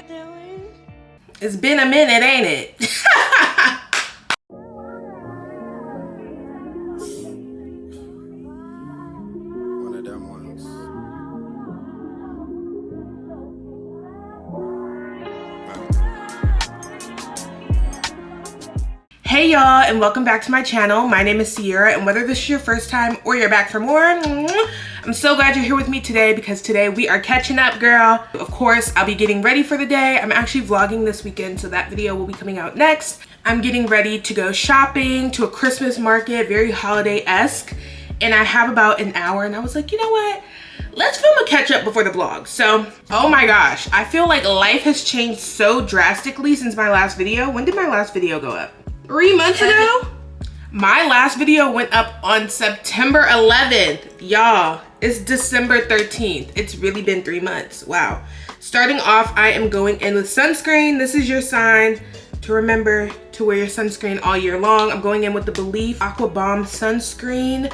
y'all doing? It's been a minute, ain't it? One of them ones. Hey y'all, and welcome back to my channel. My name is Ciera, and whether this is your first time or you're back for more, I'm so glad you're here with me today because today we are catching up, girl. Of course, I'll be getting ready for the day. I'm actually vlogging this weekend, so that video will be coming out next. I'm getting ready to go shopping to a Christmas market, very holiday-esque, and I have about an hour, and I was like, you know what? Let's film a catch up before the vlog. So, oh my gosh, I feel like life has changed so drastically since my last video. When did my last video go up? 3 months ago? My last video went up on September 11th. Y'all, it's December 13th. It's really been 3 months. Wow. Starting off, I am going in with sunscreen. This is your sign to remember to wear your sunscreen all year long. I'm going in with the Belief Aqua Bomb sunscreen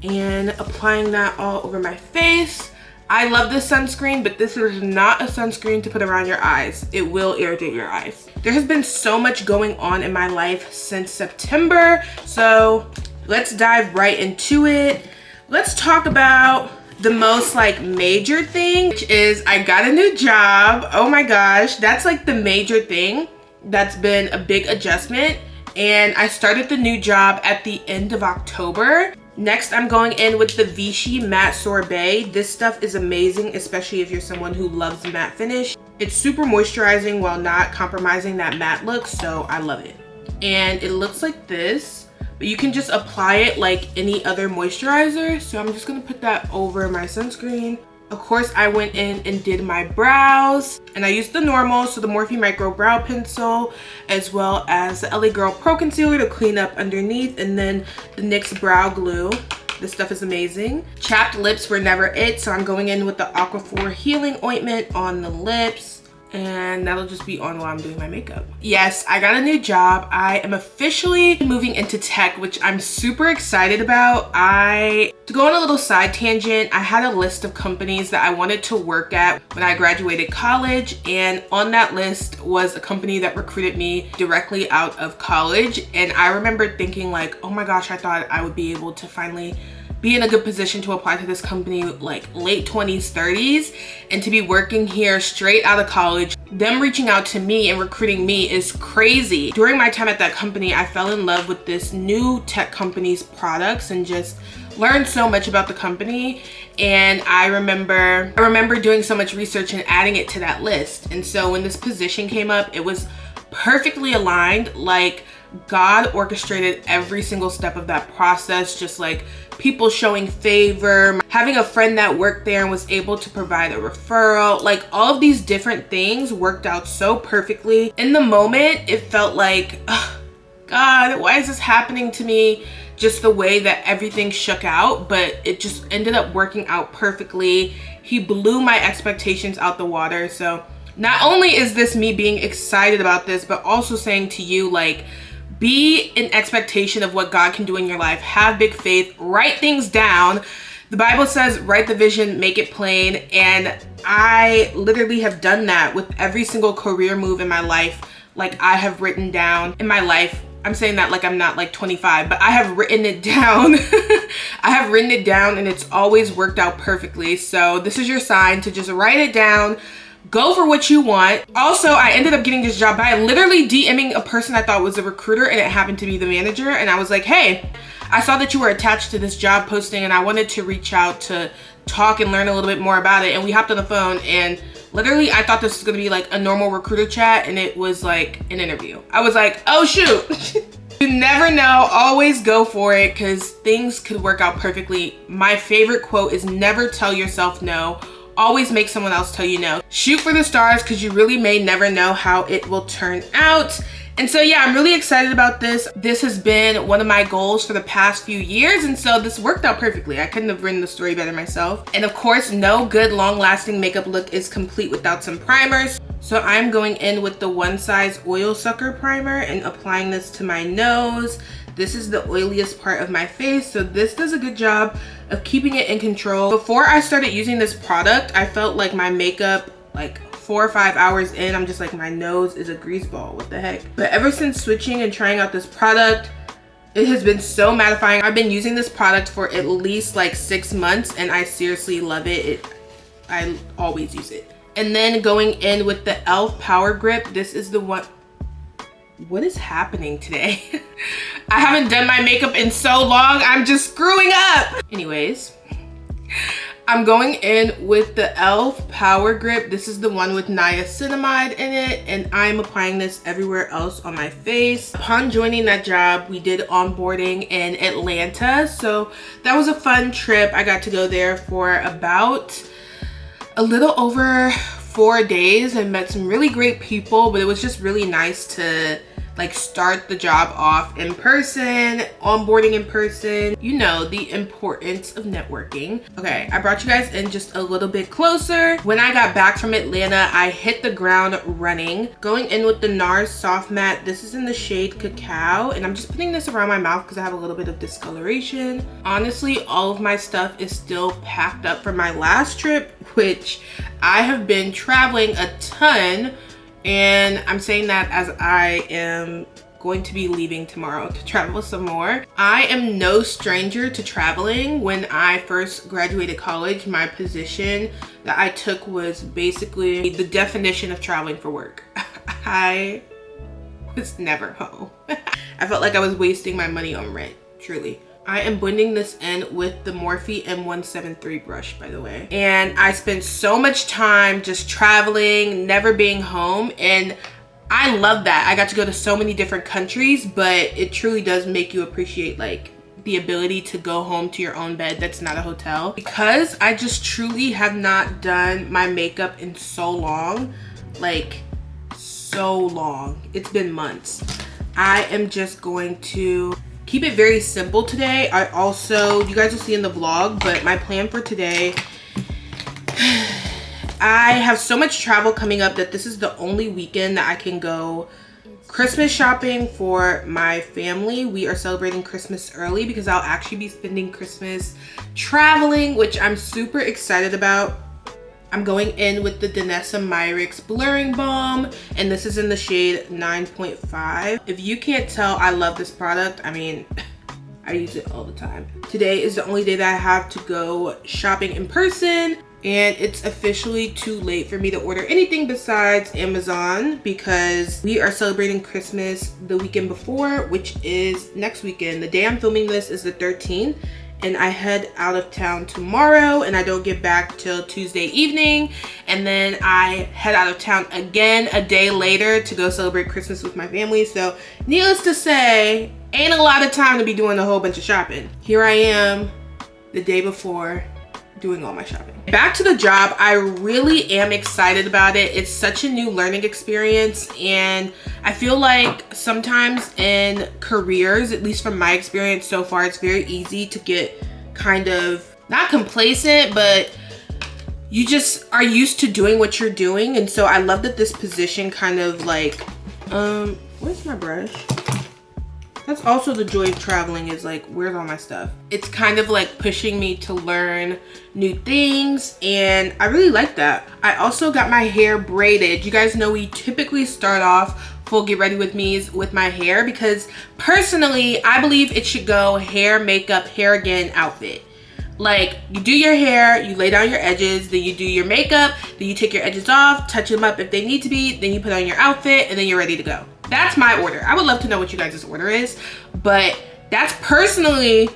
and applying that all over my face. I love this sunscreen, but this is not a sunscreen to put around your eyes. It will irritate your eyes. There has been so much going on in my life since September, so let's dive right into it. Let's talk about the most major thing, which is I got a new job. Oh my gosh, that's like the major thing. That's been a big adjustment, and I started the new job at the end of October. Next, I'm going in with the Vichy Matte Sorbet. This stuff is amazing, especially if you're someone who loves matte finish. It's super moisturizing while not compromising that matte look, so I love it. And it looks like this, but you can just apply it like any other moisturizer. So I'm just gonna put that over my sunscreen. Of course, I went in and did my brows, and I used the normal, so the Morphe Micro Brow Pencil, as well as the LA Girl Pro Concealer to clean up underneath, and then the NYX Brow Glue. This stuff is amazing. Chapped lips were never it, so I'm going in with the Aquaphor Healing Ointment on the lips, and that'll just be on while I'm doing my makeup. Yes, I got a new job. I am officially moving into tech, which I'm super excited about. To go on a little side tangent, I had a list of companies that I wanted to work at when I graduated college, and on that list was a company that recruited me directly out of college. And I remember thinking like, oh my gosh, I thought I would be able to finally be in a good position to apply to this company like late 20s, 30s, and to be working here straight out of college. Them reaching out to me and recruiting me is crazy. During my time at that company, I fell in love with this new tech company's products and just learned so much about the company. And I remember doing so much research and adding it to that list. And so when this position came up, it was perfectly aligned. Like, God orchestrated every single step of that process, just like people showing favor, having a friend that worked there and was able to provide a referral. Like, all of these different things worked out so perfectly. In the moment, it felt like, oh, God, why is this happening to me? Just the way that everything shook out, but it just ended up working out perfectly. He blew my expectations out the water. So not only is this me being excited about this, but also saying to you, like, be in expectation of what God can do in your life. Have big faith, write things down. The Bible says, write the vision, make it plain. And I literally have done that with every single career move in my life. Like, I have written down in my life, I'm saying that like I'm not like 25, but I have written it down. I have written it down, and it's always worked out perfectly. So this is your sign to just write it down. Go for what you want. Also, I ended up getting this job by literally DMing a person I thought was a recruiter, and it happened to be the manager. And I was like, hey, I saw that you were attached to this job posting, and I wanted to reach out to talk and learn a little bit more about it. And we hopped on the phone, and literally I thought this was gonna be like a normal recruiter chat, and it was like an interview. I was like, oh shoot. You never know, always go for it, because things could work out perfectly. My favorite quote is never tell yourself no. Always make someone else tell you no. Shoot for the stars, because you really may never know how it will turn out. And so yeah, I'm really excited about this. This has been one of my goals for the past few years, and so this worked out perfectly. I couldn't have written the story better myself. And of course, no good long-lasting makeup look is complete without some primers. So I'm going in with the One Size Oil Sucker Primer and applying this to my nose. This is the oiliest part of my face, so this does a good job of keeping it in control. Before I started using this product, I felt like my makeup 4 or 5 hours in, I'm just like, my nose is a grease ball, what the heck? But ever since switching and trying out this product, it has been so mattifying. I've been using this product for at least like 6 months and I seriously love it. I always use it. And then going in with the e.l.f. Power Grip, this is the one. What is happening today? I haven't done my makeup in so long, I'm just screwing up. Anyways, I'm going in with the e.l.f. Power Grip. This is the one with niacinamide in it, and I'm applying this everywhere else on my face. Upon joining that job, we did onboarding in Atlanta, so that was a fun trip. I got to go there for about a little over 4 days and met some really great people, but it was just really nice to like start the job off in person, onboarding in person. You know, the importance of networking. Okay, I brought you guys in just a little bit closer. When I got back from Atlanta, I hit the ground running. Going in with the NARS Soft Matte. This is in the shade Cacao, and I'm just putting this around my mouth because I have a little bit of discoloration. Honestly, all of my stuff is still packed up from my last trip, which I have been traveling a ton. And I'm saying that as I am going to be leaving tomorrow to travel some more. I am no stranger to traveling. When I first graduated college, my position that I took was basically the definition of traveling for work. I was never home. I felt like I was wasting my money on rent, truly. I am blending this in with the Morphe M173 brush, by the way. And I spent so much time just traveling, never being home, and I love that. I got to go to so many different countries, but it truly does make you appreciate like the ability to go home to your own bed that's not a hotel. Because I just truly have not done my makeup in so long, like so long. It's been months. I am just going to keep it very simple today. I also, you guys will see in the vlog, but my plan for today, I have so much travel coming up that this is the only weekend that I can go Christmas shopping for my family. We are celebrating Christmas early because I'll actually be spending Christmas traveling, which I'm super excited about. I'm going in with the Danessa Myricks Blurring Balm, and this is in the shade 9.5. If you can't tell, I love this product. I mean, I use it all the time. Today is the only day that I have to go shopping in person, and it's officially too late for me to order anything besides Amazon because we are celebrating Christmas the weekend before, which is next weekend. The day I'm filming this is the 13th. And I head out of town tomorrow and I don't get back till Tuesday evening. And then I head out of town again a day later to go celebrate Christmas with my family. So needless to say, ain't a lot of time to be doing a whole bunch of shopping. Here I am the day before doing all my shopping. Back to the job, I really am excited about it. It's such a new learning experience, and I feel like sometimes in careers, at least from my experience so far, it's very easy to get kind of, not complacent, but you just are used to doing what you're doing. And so I love that this position kind of like, where's my brush? That's also the joy of traveling, is like, where's all my stuff? It's kind of like pushing me to learn new things, and I really like that. I also got my hair braided. You guys know we typically start off full get ready with me's with my hair because personally, I believe it should go hair, makeup, hair again, outfit. Like, you do your hair, you lay down your edges, then you do your makeup, then you take your edges off, touch them up if they need to be, then you put on your outfit, and then you're ready to go. That's my order. I would love to know what you guys' order is, but that's personally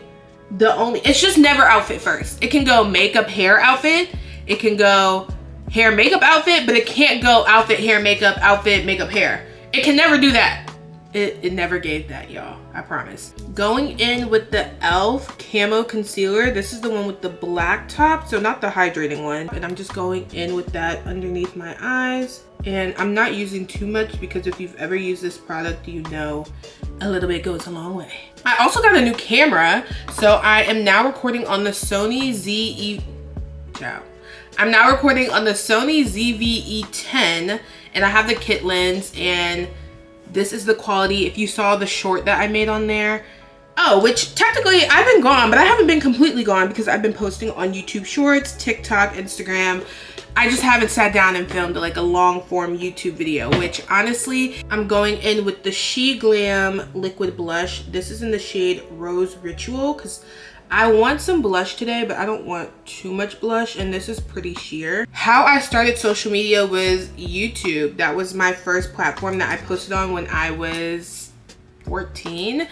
the only, it's just never outfit first. It can go makeup, hair, outfit. It can go hair, makeup, outfit, but it can't go outfit, hair, makeup, outfit, makeup, hair. It can never do that. It never gave that, y'all. I promise. Going in with the e.l.f. Camo Concealer. This is the one with the black top, so not the hydrating one. And I'm just going in with that underneath my eyes. And I'm not using too much because if you've ever used this product, you know a little bit goes a long way. I also got a new camera. So I am now recording on the Sony I'm now recording on the Sony ZV-E10, and I have the kit lens, and this is the quality. If you saw the short that I made on there, which technically I've been gone, but I haven't been completely gone because I've been posting on YouTube Shorts, TikTok, Instagram, I just haven't sat down and filmed like a long form YouTube video, which honestly, I'm going in with the 𝐬𝐩𝐸 liquid blush. This is in the shade Rose Ritual because I want some blush today, but I don't want too much blush, and this is pretty sheer. How I started social media was YouTube. That was my first platform that I posted on when I was 14.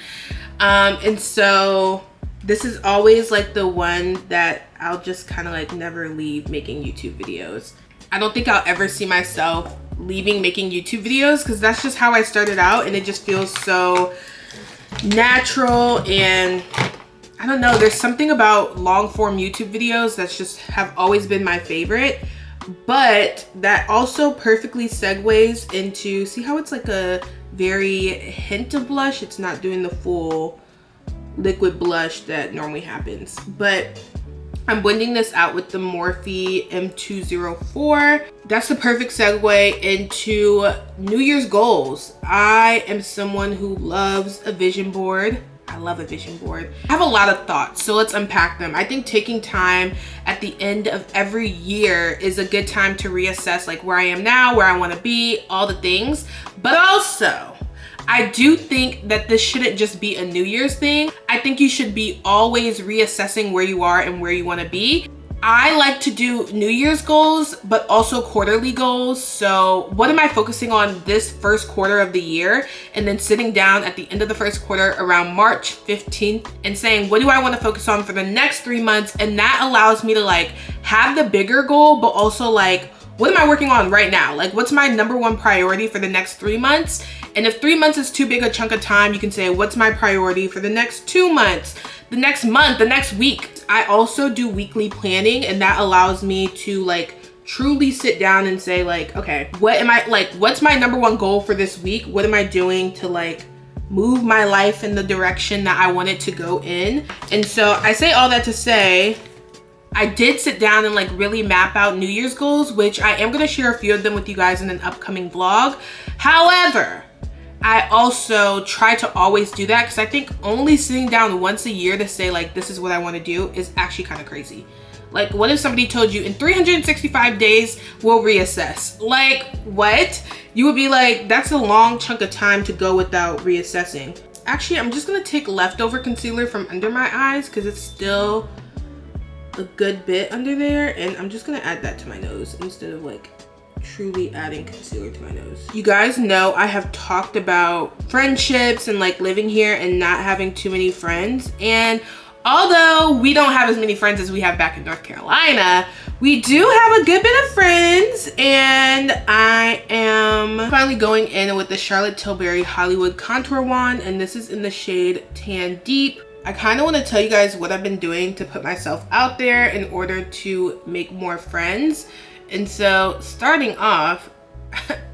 And so this is always like the one that I'll just kind of like never leave making YouTube videos. I don't think I'll ever see myself leaving making YouTube videos because that's just how I started out, and it just feels so natural. And I don't know, there's something about long form YouTube videos that's just have always been my favorite, but that also perfectly segues into, see how it's like a very hint of blush? It's not doing the full liquid blush that normally happens, but I'm blending this out with the Morphe M204. That's the perfect segue into New Year's goals. I am someone who loves a vision board. I love a vision board. I have a lot of thoughts, so let's unpack them. I think taking time at the end of every year is a good time to reassess like where I am now, where I want to be, all the things. But also, I do think that this shouldn't just be a New Year's thing. I think you should be always reassessing where you are and where you want to be. I like to do New Year's goals, but also quarterly goals. So what am I focusing on this first quarter of the year? And then sitting down at the end of the first quarter around March 15th and saying, what do I want to focus on for the next 3 months? And that allows me to like have the bigger goal, but also like, what am I working on right now? Like, what's my #1 priority for the next 3 months? And if 3 months is too big a chunk of time, you can say, what's my priority for the next 2 months, the next month, the next week? I also do weekly planning, and that allows me to like truly sit down and say like, okay, what am I like, what's my #1 goal for this week? What am I doing to like move my life in the direction that I want it to go in? And so I say all that to say, I did sit down and like really map out New Year's goals, which I am gonna share a few of them with you guys in an upcoming vlog. However, I also try to always do that because I think only sitting down once a year to say like, this is what I want to do is actually kind of crazy. Like, what if somebody told you in 365 days, we'll reassess? Like, what? You would be like, that's a long chunk of time to go without reassessing. Actually, I'm just gonna take leftover concealer from under my eyes because it's still a good bit under there, and I'm just gonna add that to my nose instead of like truly adding concealer to my nose. You guys know I have talked about friendships and like living here and not having too many friends, and although we don't have as many friends as we have back in North Carolina, we do have a good bit of friends, and I am finally going in with the Charlotte Tilbury Hollywood Contour Wand, and this is in the shade Tan Deep. I kind of want to tell you guys what I've been doing to put myself out there in order to make more friends. And so starting off,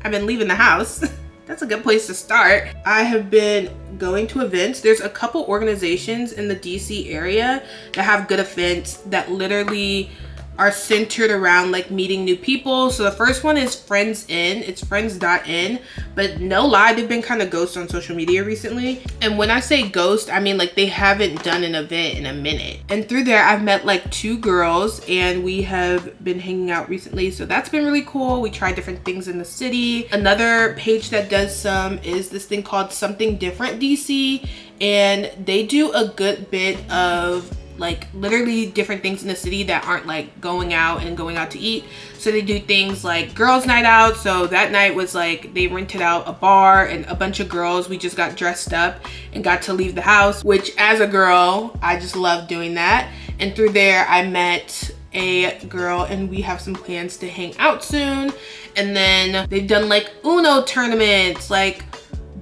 I've been leaving the house. That's a good place to start. I have been going to events. There's a couple organizations in the DC area that have good events that literally are centered around like meeting new people. So the first one is Friends In. It's friends.in, but no lie, they've been kind of ghost on social media recently. And when I say ghost, I mean like they haven't done an event in a minute. And through there, I've met like 2 girls, and we have been hanging out recently. So that's been really cool. We tried different things in the city. Another page that does some is this thing called Something Different DC, and they do a good bit of like literally different things in the city that aren't like going out to eat. So they do things like girls' night out. So that night was like they rented out a bar, and a bunch of girls, we just got dressed up and got to leave the house, which as a girl, I just love doing that. And through there, I met a girl, and we have some plans to hang out soon. And then they've done like Uno tournaments, like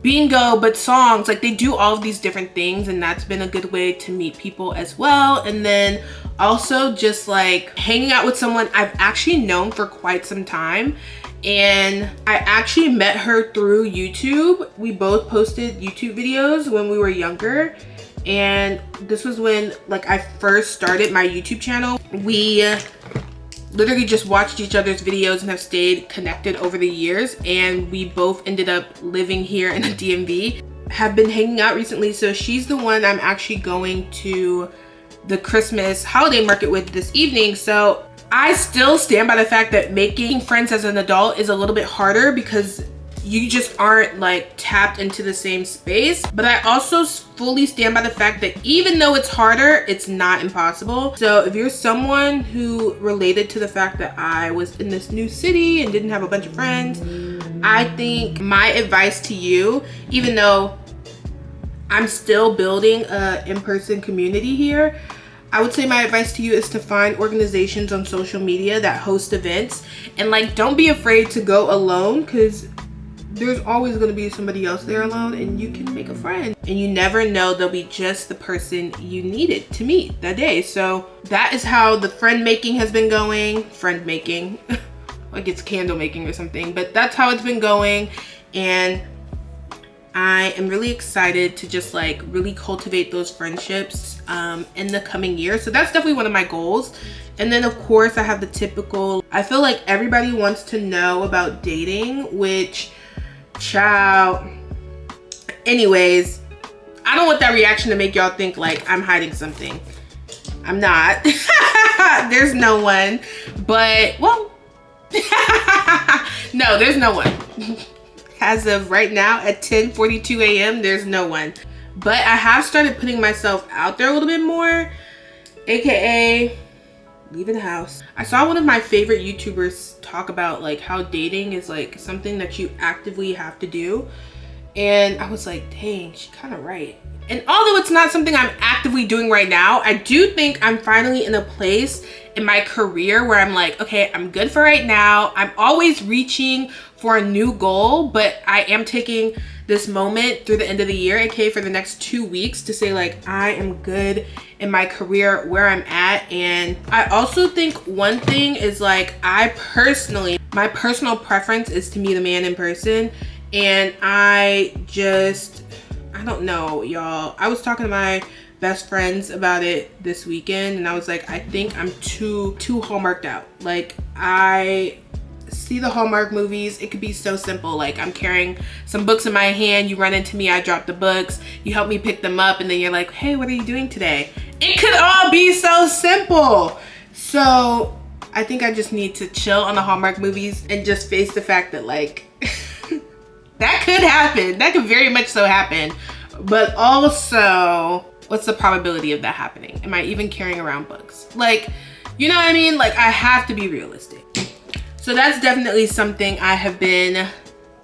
bingo, but songs. Like they do all of these different things, and that's been a good way to meet people as well. And then also just like hanging out with someone I've actually known for quite some time, and I actually met her through YouTube. We both posted YouTube videos when we were younger, and this was when like I first started my YouTube channel. We literally just watched each other's videos and have stayed connected over the years, and we both ended up living here in the DMV. Have been hanging out recently, so she's the one I'm actually going to the Christmas holiday market with this evening. So I still stand by the fact that making friends as an adult is a little bit harder because you just aren't like tapped into the same space. But I also fully stand by the fact that even though it's harder, it's not impossible. So if you're someone who related to the fact that I was in this new city and didn't have a bunch of friends, I think my advice to you, even though I'm still building a in-person community here, I would say my advice to you is to find organizations on social media that host events, and like don't be afraid to go alone, because there's always going to be somebody else there alone and you can make a friend, and you never know, they'll be just the person you needed to meet that day. So that is how the friend making has been going. Friend making like it's candle making or something, but that's how it's been going. And I am really excited to just like really cultivate those friendships in the coming year. So that's definitely one of my goals. And then of course I have the typical, I feel like everybody wants to know about dating, which, child, anyways, I don't want that reaction to make y'all think like I'm hiding something. I'm not. There's no one, but well, no, there's no one. As of right now at 10:42 a.m. there's no one, but I have started putting myself out there a little bit more, aka leaving the house. I saw one of my favorite YouTubers talk about like how dating is like something that you actively have to do, and I was like, dang, she's kind of right. And although it's not something I'm actively doing right now, I do think I'm finally in a place in my career where I'm like, okay, I'm good for right now. I'm always reaching for a new goal, but I am taking this moment through the end of the year, aka for the next 2 weeks, to say like I am good in my career where I'm at. And I also think one thing is like, my personal preference is to meet a man in person. And I don't know, y'all. I was talking to my best friends about it this weekend, and I was like, I think I'm too Hallmarked out. Like, I see the Hallmark movies, it could be so simple. Like, I'm carrying some books in my hand, you run into me, I drop the books, you help me pick them up, and then you're like, hey, what are you doing today? It could all be so simple. So I think I just need to chill on the Hallmark movies and just face the fact that like that could happen. That could very much so happen. But also, what's the probability of that happening? Am I even carrying around books? Like, you know what I mean? Like, I have to be realistic. So that's definitely something I have been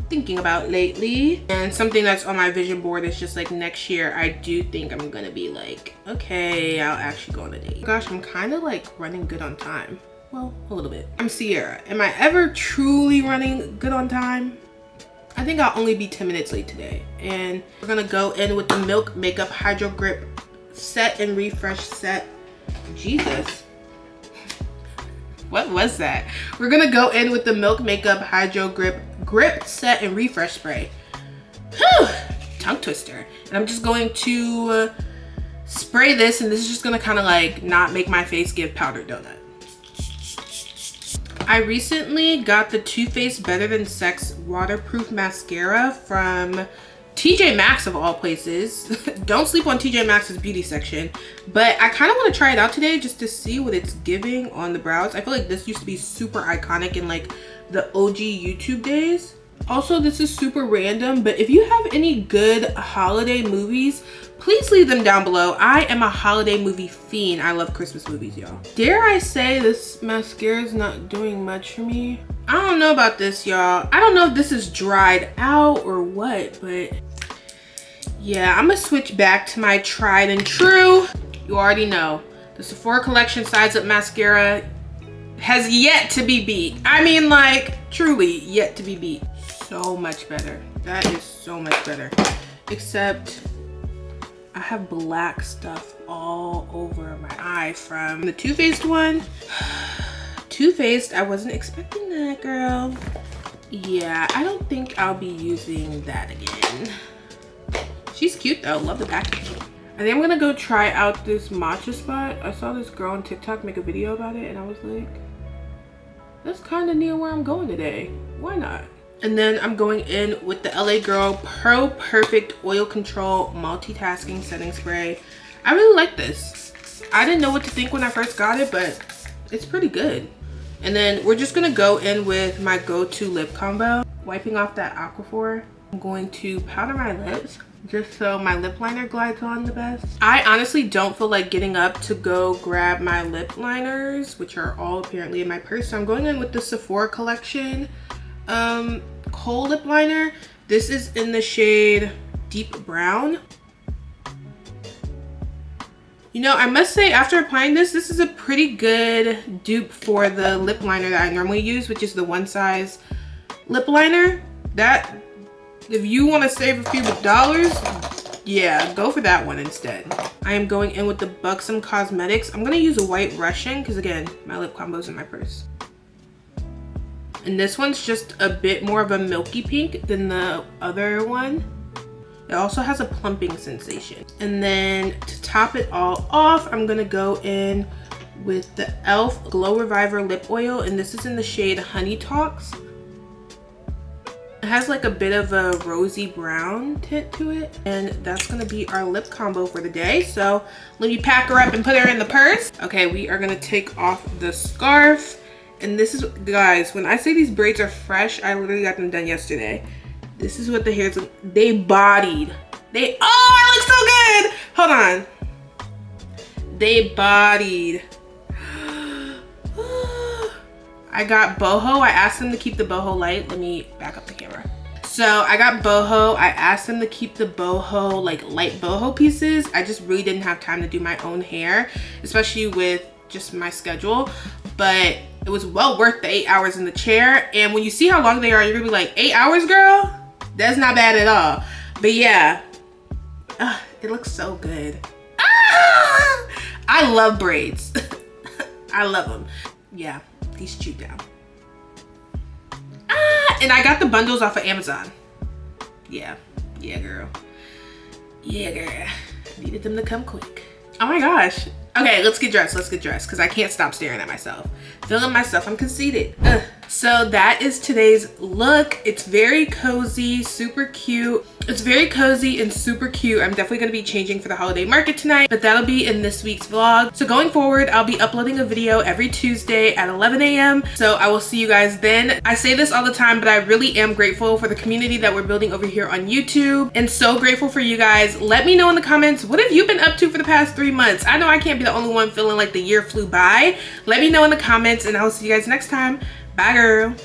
thinking about lately. And something that's on my vision board is just like next year, I do think I'm gonna be like, okay, I'll actually go on a date. Gosh, I'm kind of like running good on time. Well, a little bit. I'm Sierra. Am I ever truly running good on time? I think I'll only be 10 minutes late today. And we're gonna go in with the Milk Makeup Hydro Grip Set and Refresh Set. Jesus. What was that? We're gonna go in with the Milk Makeup Hydro Grip Set and Refresh Spray. Whew, tongue twister. And I'm just going to spray this, and this is just gonna kind of like not make my face give powdered donut. I recently got the Too Faced Better Than Sex waterproof mascara from TJ Maxx of all places. Don't sleep on TJ Maxx's beauty section, but I kind of want to try it out today just to see what it's giving on the brows. I feel like this used to be super iconic in like the OG YouTube days. Also, this is super random, but if you have any good holiday movies, please leave them down below. I am a holiday movie fiend. I love Christmas movies, y'all. Dare I say this mascara is not doing much for me? I don't know about this, y'all. I don't know if this is dried out or what, but yeah, I'm gonna switch back to my tried and true. You already know, the Sephora Collection Size Up Mascara has yet to be beat. I mean, like, truly yet to be beat. So much better. That is so much better. Except I have black stuff all over my eye from the Too Faced one. Too Faced, I wasn't expecting that, girl. Yeah, I don't think I'll be using that again. She's cute though, love the packaging. I think I'm gonna go try out this matcha spot. I saw this girl on TikTok make a video about it, and I was like, that's kind of near where I'm going today. Why not? And then I'm going in with the LA Girl Pro Perfect Oil Control Multitasking Setting Spray. I really like this. I didn't know what to think when I first got it, but it's pretty good. And then we're just gonna go in with my go-to lip combo. Wiping off that Aquaphor, I'm going to powder my lips just so my lip liner glides on the best. I honestly don't feel like getting up to go grab my lip liners, which are all apparently in my purse. So I'm going in with the Sephora collection kohl lip liner. This is in the shade Deep Brown. You know, I must say, after applying this is a pretty good dupe for the lip liner that I normally use, which is the One Size lip liner. That, if you want to save a few dollars, yeah, go for that one instead. I am going in with the Buxom Cosmetics. I'm going to use a White Russian because, again, my lip combo's in my purse. And this one's just a bit more of a milky pink than the other one. It also has a plumping sensation. And then to top it all off, I'm gonna go in with the e.l.f. Glow Reviver Lip Oil, and this is in the shade Honey Talks. It has like a bit of a rosy brown tint to it, and that's gonna be our lip combo for the day. So let me pack her up and put her in the purse. Okay, we are gonna take off the scarf. And this is, guys, when I say these braids are fresh, I literally got them done yesterday. This is what the hairs look. They bodied. Oh, I look so good. Hold on. They bodied. I got boho. I asked them to keep the boho light. Let me back up the camera. So I got boho. I asked them to keep the boho, like light boho pieces. I just really didn't have time to do my own hair, especially with just my schedule. But it was well worth the 8 hours in the chair. And when you see how long they are, you're gonna be like, 8 hours, girl? That's not bad at all. But yeah, it looks so good. I love braids. I love them. Yeah, these chew down. And I got the bundles off of Amazon. Yeah, girl. Yeah, girl. Needed them to come quick. Oh my gosh. Okay, let's get dressed because I can't stop staring at myself. Feeling myself, I'm conceited. So that is today's look. It's very cozy, super cute. It's very cozy and super cute. I'm definitely gonna be changing for the holiday market tonight, but that'll be in this week's vlog. So going forward, I'll be uploading a video every Tuesday at 11 a.m. So I will see you guys then. I say this all the time, but I really am grateful for the community that we're building over here on YouTube, and so grateful for you guys. Let me know in the comments, what have you been up to for the past 3 months? I know I can't be the only one feeling like the year flew by. Let me know in the comments, and I will see you guys next time. Bye, girl.